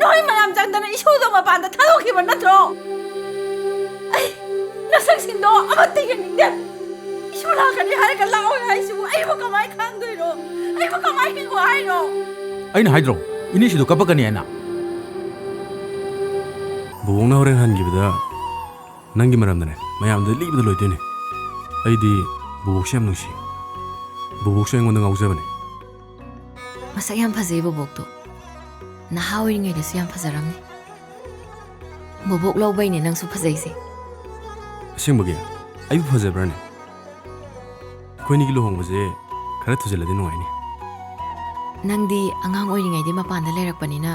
Noi mayam changdana isudo mapanda thadokhiba natro. Ai nasaksingo amatti ganinde. Isula kani harga lao haisu ai bo kamai khangdoiro. Ai bo kamai hingo hairo. Aina haidro. Ini sidu kapakani ana. Buongna horen hangibda. Nangi maramdane. Mayamda libda loitene. Aidi bubok siyam nungsi. Bubok siya ngonda ngausabane. Masak yam phazei bubok to. Naha oiringai dasu yam phazaramne. Bubok lawbai ne nangsu phazei se. Asingbagia. Aibu phazabrane. Koini gi lohongbase khara thujaladi nungaini. Nangdi angang oiringai de mapanda leirakpanina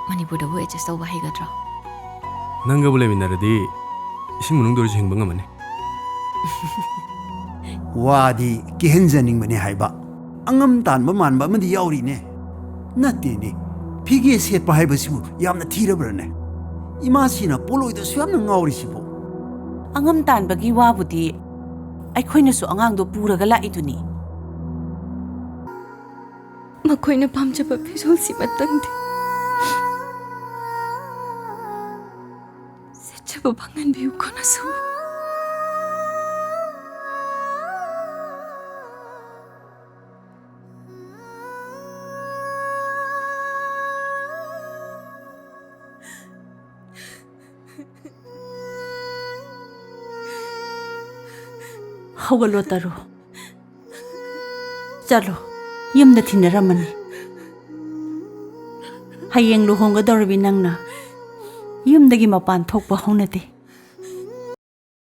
Manipur dabu adjust tawba haigadra. Nanga bule minaradi ising munung dorisi hingba ngamane. Wadi kihenjaning mane haiba. Angam tanba manba amadi yaurine. Nattene. Pigi setpa haibasibu yamna thirabrane. Imasina poloida su yamna ngaurisibo. Angam tanbagi wabudi ꯑꯩꯈꯣꯏꯅꯁꯨ ꯑꯉꯥꯡꯗꯣ ꯄꯨꯔꯒ ꯂꯥꯛꯏꯗꯨꯅꯤ ꯃꯈꯣꯏꯅ ꯄꯥꯝꯖꯕ ꯐꯤꯖꯣꯜꯁꯤ ꯃꯇꯪꯗꯤ ꯁꯦꯠꯆꯕ ꯐꯪꯍꯟꯕꯤꯌꯨ ꯀꯣꯅꯁꯨ Hawalo taru. Chalo, yumda thinaramani. Hayeng luhonga dorbi nangna. Yumdagi mapan thokpa honate.